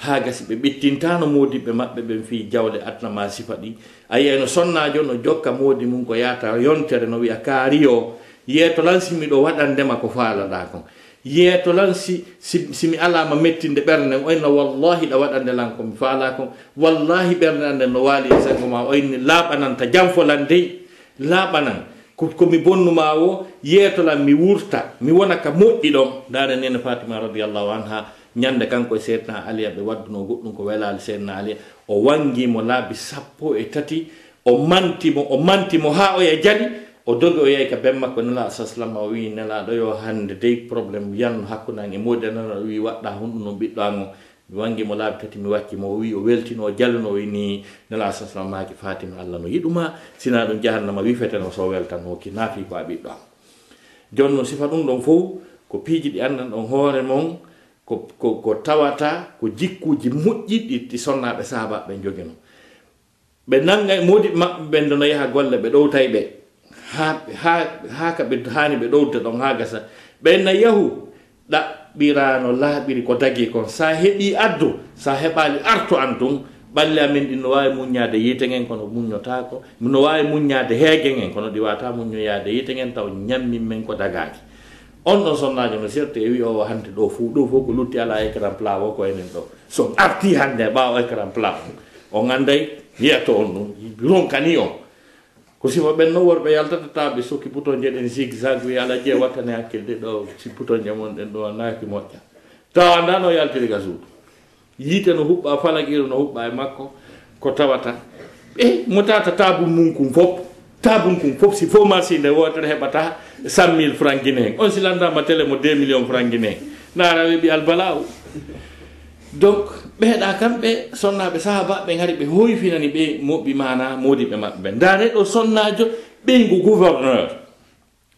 ha gasi ɓe ɓittintano modiɓɓe maɓɓe ɓen fi jawle adnama sifa ɗi a yiyayno sonnajo no jokka modi mum ko yata yontere no wiya kaari o yeeto lan simiɗo waɗandema ko faalaɗa kon yeeto lan simi alama mettinde ɓerde oyno wallahi ɗa waɗande lan komi faala kon wallahi ɓerde anden no waali e sengo ma oyni laaɓananta janfolan dey laaɓanan komi bonnuma o yeetolan mi wurta mi wona ka moƴƴi ɗon dare nene fatima radiallahu anha ñande kanko e seydna aliya ɓe wadduno goɗɗum ko welali seydna aliya o wangimo laabi 13 o mantimo ha o e jaɗi o dogi o yeey ka ben makko nela saslam o wi nelaɗo yo hande dey probléme yanno hakkunan e modi nana o wi waɗɗa honɗum no ɓiɗɗo an o mi wangimo laabi 3 mi waccimo o wi o weltino o jalluno o wini nela saslam maki fatima allah no yiɗuma sina ɗum jahannama wifeteno so weltan hokki naafi ko a ɓiɗɗo am. joni noon sifa ɗum ɗon fof ko piiji ɗi andan ɗon hoore mon ko tawata ko jikkuji moƴƴiɗi ɗi sonnaɓe sahabaɓe jogino ɓe nanga e modi maɓɓe ɓen no yaha golle ɓe ɗowtay ɓe ha ka ɓe hani ɓe ɗowta ɗon ha gasa ɓen na yahu ɗaɓɓirano laaɓiri ko dagi kon sa heɓi addu sa heɓali artu an tun ɓalle amin ɗi no wawi muññade yitegen kono muññotako no wawi muññade heegen en kono ɗi wata muññoyade yitegen taw ñammin men ko dagaki on ɗon sonnajo no serte e wi o hande ɗo fof ko lutti ala écran plat o ko enen ɗo so arti hande ɓawa écran plat o ganday yeeto on ɗum ronkani on ko sifa ɓen no worɓe yaltata taɓe sokki bouton je ɗen zigzag wi ala je wattane hakkilde ɗo si bouton je mon ɗen ɗo naaki moƴƴa tawa anda no yaltiri ga suudu yiite no huɓɓa falagiru no huɓɓa e makko ko tawata mo tata tabum mum kum fof si fo marché nde wotere heɓata 100 000 francs guinéen on si landama télé mo 2 millions francs guinéen nara weɓi albalaw donc ɓeeɗa kamɓe sonnaɓe sahabaɓe gari ɓe hoyfinani ɓe moɓɓi mana modiɓe maɓɓe ɓe dare ɗo sonnajo ɓeygu gouverneur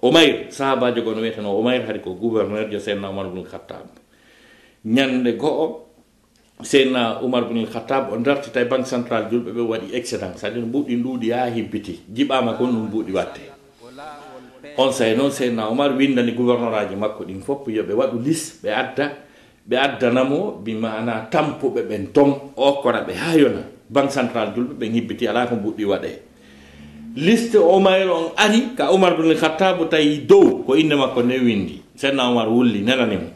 Umayr sahabajo gono wiyeteno Umayr hari ko gouverneur jo seydna Umar ibn Khattab ñande go'o seydna Umar ibn Khattab o dartita e banque centrale julɓe ɓe waɗi excédent c'est à dire mbuɗi nduuɗi ha hibbiti jiɓama kon ɗum mbuɗi watte on say noon seydna Umar windani gouverneur aji makko ɗin fof yoɓe waɗu liste ɓe addanamo bimana tampuɓe ɓen ton okkora ɓe ha yona banque centrale julɓe ɓe hibbiti ala ko mbuɗɗi waɗe liste Umayr on ari ka Umar ibn Khattab tawi dow ko inde makko ne windi seydna Umar wulli nenanimo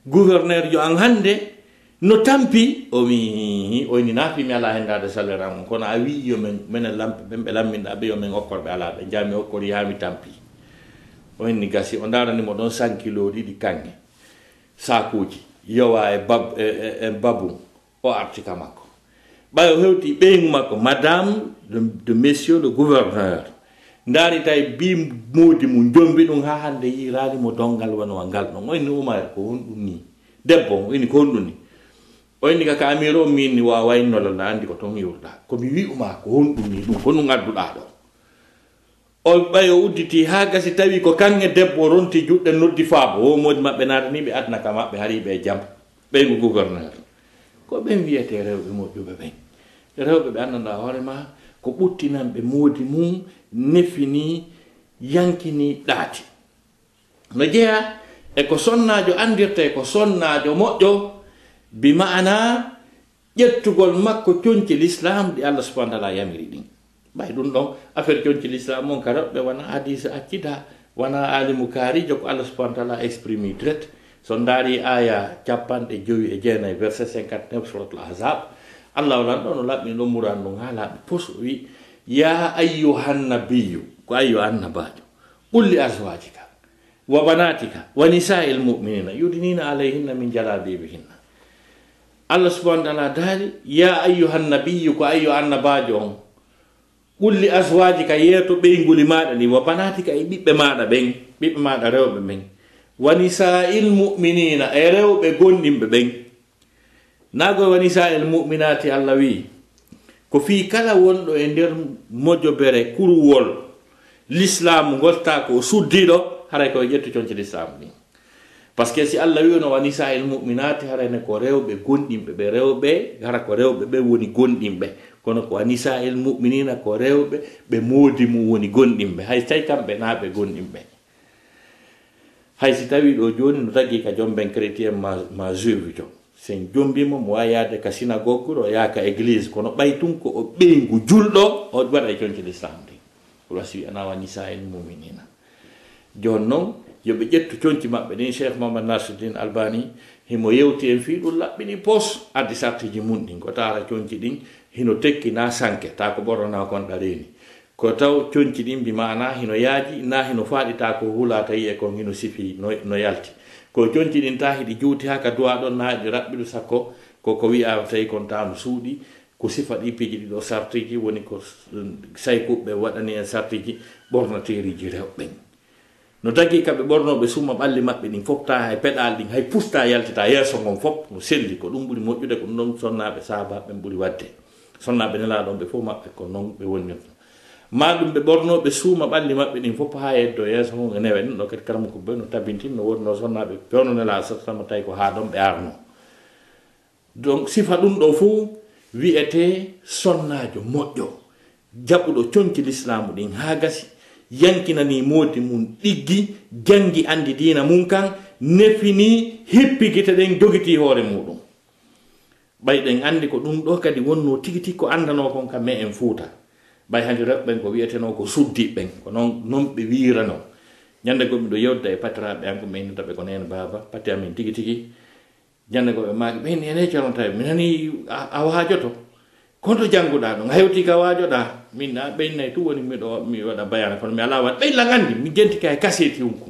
gouverneur jo an hande no tampi o wi oyni naafimi ala hendade salaire am kono a wi yo menen lampe ɓen ɓe lamminɗa ɓe yo men okkorɓe ala ɓe jami okkori yami tampi oyni gasi o daranimo ɗon 100 kilo ɗiɗi kange sakuji yowa e babum o artika makko ɓay o hewti ɓeygu makko madame de monsieur le gouverneur ndaari tay bi modi mum jombi ɗum ha hande yiranimo dongal wonowa ngal ɗon oyni Umar ko honɗum ni debbo oyni ko honɗum ni oyni ka amiro min ni wa waynolola andi ko ton yurɗa komi wi'uma ko honɗum ni ɗum ko ɗum adduɗa ɗo o ɓay o udditi ha gasi tawi ko kange debbo ronti juɗɗe noddi faabo o modi maɓɓe naataniɓe adnaka maɓɓe hariɓe jaam ɓeygu gouverneur ko ɓen wiyete rewɓe moƴƴuɓe ɓen rewɓe ɓe anndanɗa hoorema ko ɓuttinanɓe moodi mum nefini yankini ɗaati no jeeya e ko sonnajo andirte ko sonnajo moƴƴo bi ma'ana ƴettugol makko coñci l'islam ɗi Allah subhanahu wa ta'ala yamiri ɗin ɓay ɗum ɗon affaire coñci l'islam on ka rewɓe wona hadise accida wona alimu kaarijo ko Allah subhanahu wa ta'ala exprime direct so ndaari aya 59 verset 59 surat al-Ahzab Allah lan ɗo no laɓɓi ɗo muran ɗum ha laaɓi pos wi ya ayyuhan nabiyyu ko ayyo annabajo qul li azwajika wa banatika wa nisa'il mu'minina yudnina alayhinna min jalabibihinna. Allah subhanahu wa ta'ala daali ya ayyuhan nabiyyu ko ayyo annabajo on qul li azwajika yeeto ɓeyguli maɗa ni wa banatika e ɓiɓɓe maɗa ɓen ɓiɓɓe maɗa rewɓe ɓen wa nisa'il mu'minina e rewɓe gonɗinɓe ɓen nago wa nisa'il mu'minati Allah wi ko fi kala wonɗo e nder mojobere kuruwol l'islam golta ko suddiɗo haray koye ƴettu conci l'islam ni par ce que si Allah wi no wa nisa'il mu'minati harayne ko rewɓe gonɗinɓe ɓe rewɓe hara ko rewɓe ɓe woni gonɗinɓe kono ko wa nisa'il mu'minina ko rewɓe ɓe moodi mum woni gonɗinɓe hay tawi kamɓe naɓe gonɗinɓe hay si tawi ɗo joni no tagui ka jomben chrétien ma juive jo sen jombimo mo wawi yaade ka synagogue ɗo yaaka église kono ɓay tun ko o ɓeygu julɗo o waɗa e conci l'islam ndi wasi ana wa nisa'il mu'minina joni noon yoɓe ƴettu conci maɓɓe ɗin cheikh Mohammad Nasiruddin Albani himo yewti en fi ɗum laɓɓini pos addi sartiji mum ɗin ko tara conci ɗin hino tekki na sanke ta ko ɓornana konɗa reni ko taw conci ɗin mbi mana hino yaaji na hino faɗita ko hulata yiye kon hino sifi no yalti ko conci ɗin ta hiɗi juuti ha ka duwa ɗon na ɗi raɓɓiɗu sakko koko wi'a tawi kon tano suuɗi ko sifa ɗi piji ɗiɗo sartiji woni ko saykuɓe waɗani en sartiji ɓornateriji rewɓen no tagi kamɓe ɓornoɓe suma ɓalli maɓɓe ɗin fofta hay peɗal ɗin hay pusta yaltita yeeso ngon fof no selli ko ɗum ɓuuri moƴƴude ko ɗum ɗon sonnaɓe sahabaɓe ɓuuri wadde sonnaɓe nelaɗon ɓe fof maɓɓe ko noon ɓe woni ma ɗum ɓe ɓornoɓe suuma ɓalli maɓɓe ɗin fof ha yeddo yeeso ngon e newe ɗin ɗo kadi karama ko ɓe no tabintin no wonno sonnaɓe pewno nela sama tawi ko ha ɗon ɓe arno donc sifa ɗum ɗo fuu wi'ete sonnajo moƴƴo jaɓuɗo conci l'islamu ɗin ha gasi yankinani moodi mum ɗiggi jangi andi dina mum kan nefini hippigite ɗen jogiti hoore muɗum ɓayɗen andi ko ɗum ɗo kadi wonno tigi tigi ko andano kon kam me en fuuta ɓay hande rewɓen ko wiyeteno ko suddiɓen ko non ɓe wirano ñande go miɗo yewda e patiraɓe an ko meynitaɓe ko nene baba patti amin tigi tigi ñande go ɓe maaki ɓeyni ene calontaɓe mi nani a waajoto konto jannguɗa ɗon hewti ka waajoɗa min a ɓeynnayi tu woni mi waɗa bayana kono mi ala waɗ ɓeyla gandi mi jenti ka e kaseti hunku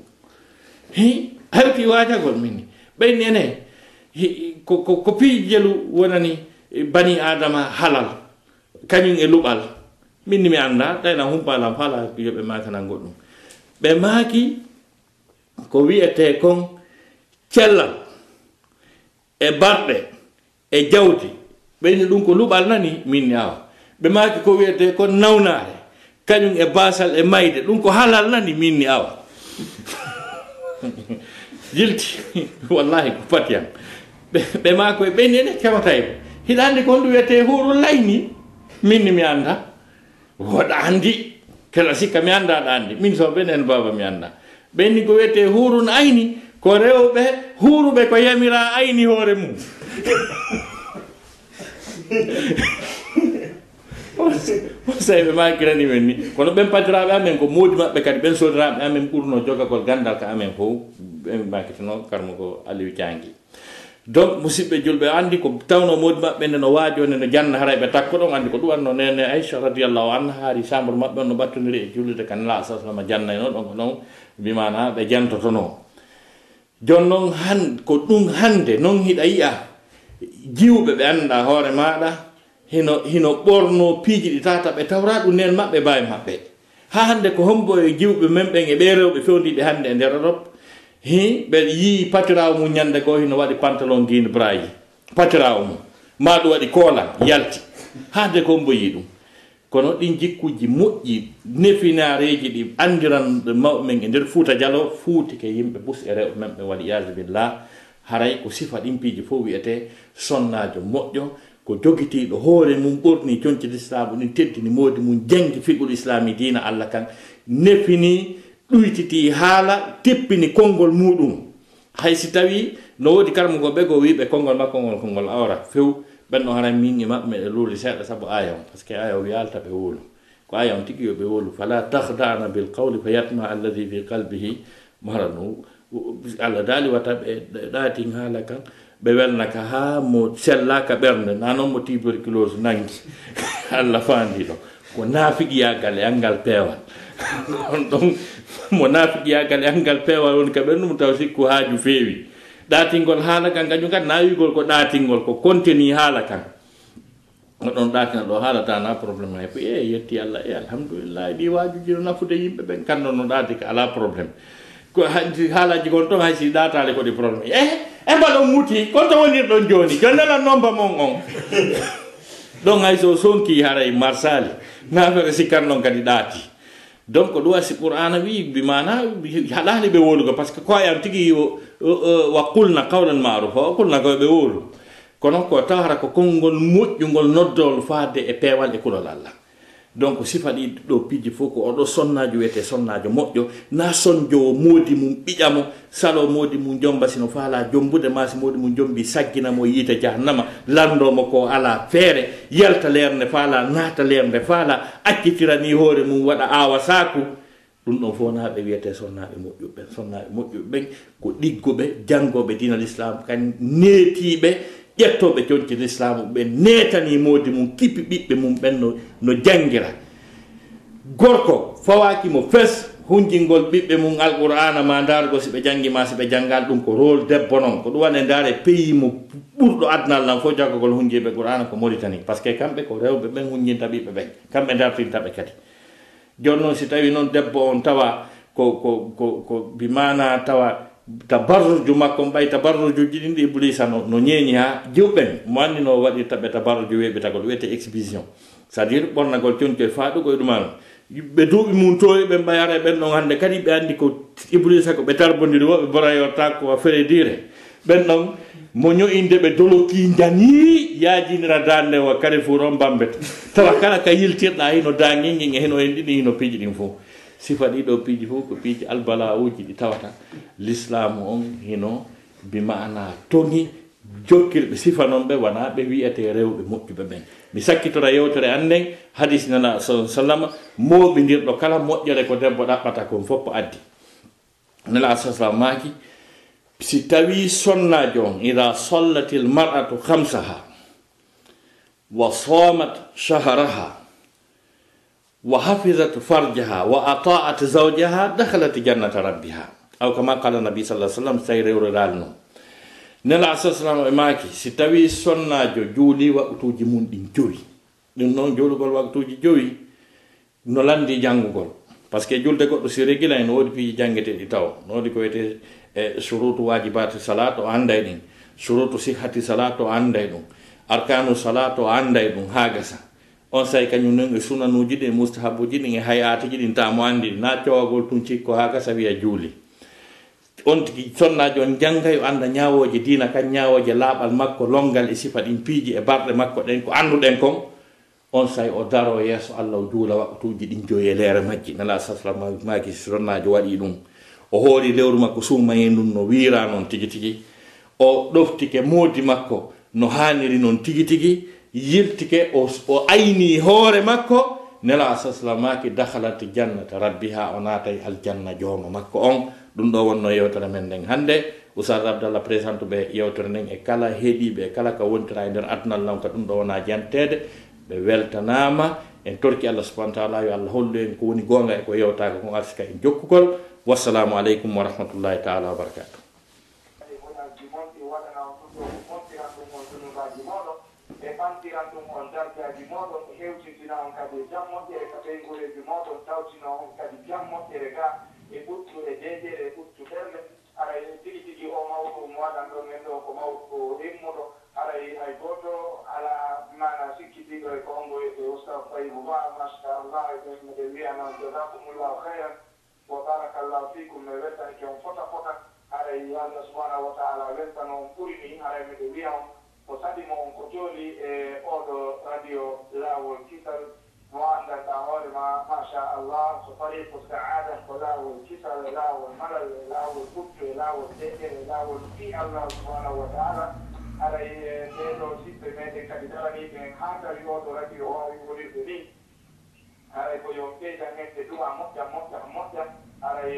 hi hewti waajagol minni ɓeyni ene ko piijelu wonani bani adama halal kañum e luɓal minni mi anda ɗayna humpalam hala yoɓe makana goɗɗum ɓe maaki ko wiyete kon cellal e barɗe e jawdi ɓeyni ɗum ko luɓal nani minni awa ɓe maaki ko wiyete kon nawnare kañum e basal e mayde ɗum ko halal nani minni awa jilti wallahi ko patiyam ɓe maako e ɓeyni ene kewatay hiɗande kon ɗum wiyete huuru layni minni mi anda woɗa andi kala sikka mi anda ɗa andi min so ɓenen baba mi anda ɓenni ko wiyete huurun ayni ko rewɓe huuruɓe ko yamira ayni hoore mum say ɓe makirani men ni kono ɓen patiraɓe amen ko moodi maɓɓe kadi ɓen sodiraɓe amen ɓurno jogagol gandal ka amen fof ɓen makitano karmo ko Aliou Thiangui donc musidɓe julɓe andi ko tawno moodi maɓɓe nde no waajo nde no janna haray ɓe takko ɗon andi ko ɗum wanno nene Aïcha radiallahu anha haari chambre maɓɓe on no ɓattoniri e jullude kan la sa sallam janna e noon ɗon ko noon mbimana ɓe jantotono jon noon ko ɗum hande noon hiɗa yiya jiwɓe ɓe annda hoore maɗa hino ɓorno piiji ɗi tata ɓe tawra ɗum nen maɓɓe mbawi maɓɓe ha hande ko hombo e jiwɓe men ɓen e ɓe rewɓe fewdiɓe hande e nder Europe ɓe yii patirawo mum ñande goo hino waɗi pantalon guine braji patirawo mum ma ɗum waɗi koolan yalti hande ko hombo yi ɗum kono ɗin jikkuji moƴƴi nefinareji ɗi andiranɗe mawɓe men e nder Fuuta Dialo fuuti ke yimɓe bus e rewɓe men ɓe waɗi yasubillah haray ko sifa ɗin piiji fof wiyete sonnajo moƴƴo ko jogitiɗo hoore mum ɓorni conci l'islamu ɗin teddini moodi mum jangi figol islami dina Allah kan nefini ɗuytiti haala teppini konngol muɗum hay si tawi no woodi karmo go ɓe go wiɓe konngol makko ngol konngol awra few ɓenno haray min e maɓɓe e luuli seeɗa saabu aya on par ce que aya o yalta ɓe wolu ko aya on tigi yo ɓe wolu fala tahdana bil qawli fa yatma alladi fi qalbihi maranu Allah daali wata ɓe ɗaatin haala kan ɓe welnaka ha mo sellaka ɓernde na noon mo tuberculose nangi allah faandi ɗo ko naafiqiyagal e angal peewal on ɗon mo naafiqiyagal e angal peewal woni ka ɓerndu mo taw sikku haaju feewi ɗatingol haala kan kañum kadi naawigol ko ɗatingol ko contenu haala kan oɗon ɗatina ɗo haalata na probléme ay ko yetti allah alhamdulillah ɗi waajuji no nafude yimɓe ɓen kanno no ɗaati ka ala probléme ko haalaji gon ton hay si ɗatale ko ɗi probléme mbaɗon muti kon to wonirɗon joni jonnelan nomba mon on ɗon hay so sonki haray marsali nafere sikkannon kadi ɗaati donc ɗum wasi qur'ana wi bimana haɗani ɓe wolugo par ce que koyam tigui wa qulna qawlan ma'rufa wa qulna koye ɓe wolu kono ko tawata ko konngol moƴƴugol noddol faade e peewal e kulol allah donc sifa ɗi ɗo piiji fof ko oɗo sonnajo wiyete sonnajo moƴƴo na sonjowo moodi mum ɓiƴamo salo moodi mum jomba sino faala jombude masi moodi mum jombi sagginamo yiite jahannama landomo ko ala feere yalta lernde faala naata lernde faala accitirani hoore mum waɗa awa saku ɗum ɗon fof naɓe wiyete sonnaɓe moƴƴuɓe ɓen ko ɗiggoɓe janggoɓe dina l'islam kan neetiɓe ƴettoɓe conci l'islamu ɓe netani moodi mum kippi ɓiɓɓe mum ɓen no jangira gorko fawaki mo fes hunjingol ɓiɓɓe mum alqur'ana ma dargo si ɓe jangi ma si ɓe jangal ɗum ko rôle debbo noon ko ɗum waɗe ndaare pays mo ɓurɗo adnal lan fof jaggogol hunjiɓe qur'ana ko Mauritanie par ce que kamɓe ko rewɓe ɓen hunjinta ɓiɓɓe ɓen kamɓe dartintaɓe kadi joni noon si tawi noon debbo on tawa ko bimana tawa tabarruju makko ɓay tabarruju jiɗin ɗi iblisa no ñeeñi ha jiwɓen mo anndi no waɗirta ɓe tabarruju weɓitagol wiyete exhibition c' est à dire ɓornagol conco e faaɗugo e ɗumano ɓe duuɓi mum toyi ɓe mbayara ɓen ɗon hannde kadi ɓe anndi ko iblisa ko ɓe tarbodiri woɓe borayorta ko fere dire ɓen ɗon mo ño'inde ɓe doloki jani yaajinira dande o kadi fu ɗon bambeta tawa kala ka yiltirɗa hino daŋiŋi e hino en ɗiɗi hino piiji ɗin fof sifa ɗiɗo piiji fof ko piiji albala uji ɗi tawata l'islamu on hino bimana toŋi jokkirɓe sifa noon ɓe wona ɓe wiyete rewɓe moƴƴuɓe ɓen mi sakkitora yewtere annden hadis nana sallam moɓidirɗo kala moƴƴere ko debbo ɗaɓɓata kon foppo addi nala sallam maaki si tawi sonnajo on ida sallati l mar'atu hamsaha wa samat shahraha wa hafizat farjaha wa ata'at zawjaha dakhalat jannata rabbiha aw kama qala nabi sallallahu alaihi wasallam say rewre dal non nela sallallahu e maki si tawi sonnajo juuli waqtuji mun ɗin jowi ɗum noon joolugol waqtuji jowi no landi jangugol par ce que julde goɗɗo si régila en woodi piiji jangeteɗi taw no woodi ko wiyete surutu wajibati salat o anday ɗin surutu sihhati salat o anday ɗum arkanu salat o anday ɗum ha gasa on say kañum non e sunanuji ɗi e mustahabuji ɗin e hayatiji ɗin tamo andi na cowagol tun cikko ha gasa wiya juuli on tigi sonnajo on jangay o anda ñawoje dina kan ñawoje laaɓal makko longal e sifa ɗin piiji e barɗe makko ɗen ko anduɗen kon on say o daro yeeso allah o juula waqtuji ɗin joyi e leere majji nala saslam maki sonnajo waɗi ɗum o hoori lewru makko suumaye ɗum no wiira noon tigi tigi o ɗoftike moodi makko no haniri noon tigi tigi yiltike o ayni hoore makko nela saslam maki dakhalat jannata rabbiha o naatay aljanna jooma makko on ɗum ɗo wonno yewtere men nden hannde oustad abdallah présente ɓe yewtere nden e kala heeɗiɓe e kala ka wontira e nder adunal law ka ɗum ɗo wona jantede ɓe weltanama en torki allah subahana taala yo allah hollu en ko woni gonga e ko yewtaka kon arsika en jokkugol wassalamu aleykum wa rahmatullahi taala wa barakatuh e ɓuttude deedere e ɓuttuɗerde aray tigi tigi o mawɗo mo waɗan ɗo men ɗo ko mawɗo remmuɗo aray hay goto ala mana sikkitiɗo e ko ongo wiyete oustad Tayyibou Ba machallah e ɓen miɗe wiya noon jasakumullahu hayran wa barakallahu fikum mi weltanike on fota fota aray allah subhanahu wa taala weltano on ɓuri ni aray miɗe wiya on ko sadimo on ko jooli e oɗo radio laawol kisal mo andanta hoore ma machallah so tariqu saada ko laawol kisal e laawol malal e laawol ɓuttu e laawol deƴƴere e laawol fi allah subhanahu wa taala aray ɓeɗo siɓɓe meɗen kadi daraniɓe ha tawi oɗo radio o wawi wolirde ni aray ko yo ɓeydan hedde ɗuma moƴƴa moƴƴa moƴƴa aray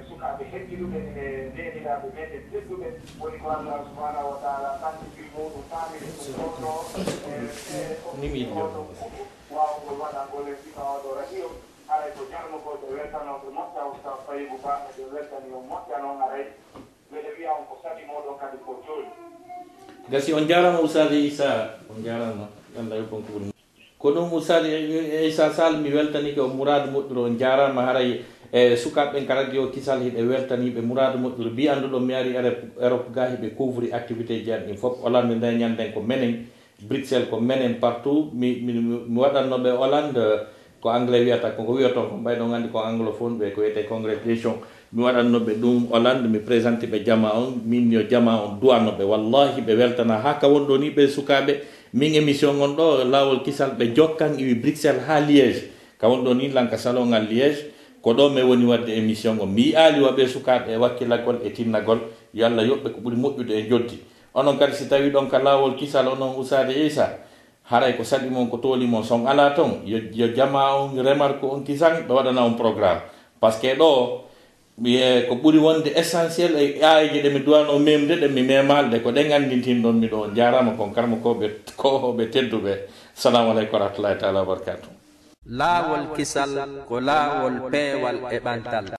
sukaaɓe heddiɗuɓe e ndeniraɓe meɗen tedduɓe woni ko Allah subhanahu wa taala ɓantidir muɗum famiri ɗum ɗonɗo oɗo wawgol waɗangol e sika oɗo radio aray ko jarno ko ɓe weltanoɓe moƴƴa usta fayibu ba ɓe weltani o moƴƴa noon aray mbeɗe wiya on ko sali moɗon kadi ko joni gasi on jarama Oustaz Issa on jarama Allah yoɓon ko ɓuri ko ɗum Oustaz Issa Sall mi weltani ko mouradu moƴƴuɗo on jarama haray e sukaɓe ka radio kisal hiɓe weltaniɓe mouradu moƴƴuɗo mbi anduɗo mi ari Europe ga hiɓe couvri activité ji an ɗin foof Hollande nde ñanden ko menen Bruxelles ko menen partout mi waɗannoɓe Hollande ko anglais wiyata koko wiyaton ko mbayɗon andi ko anglophone ɓe ko wiyete congrégation mi waɗannoɓe ɗum Hollande mi présenté ɓe jama on min yo jama on duwannoɓe wallahi ɓe weltana ha ka wonɗo ni ɓe sukaɓe min émission on ɗo lawol kisal ɓe jokkan iwi Bruxelles ha Liège ka wonɗo ni lanka salon ngal Liège ko ɗo mi woni wadde émission on mi aali waɓe sukaɓe e wakkilagol e tinnagol yo Allah yoɓɓe ko ɓuuri moƴƴude e joddi onon kadi si tawi ɗon ka lawol kisal onon Oustaz Issa haray ko saɗi mon ko tolimo son ala ton yo jama on remarque on kisan ɓe waɗana on programme par ce que ɗo ko ɓuri wonde essentiel e aayeje ɗe mi duwano memde ɗe mi memalɗe ko ɗen andintin ɗon mi ɗo jarama kon karmo koɓe tedduɓe salamu aleykum wa rahmatullahi taala wa barakatuh laawol kisal ko laawol peewal e ɓantal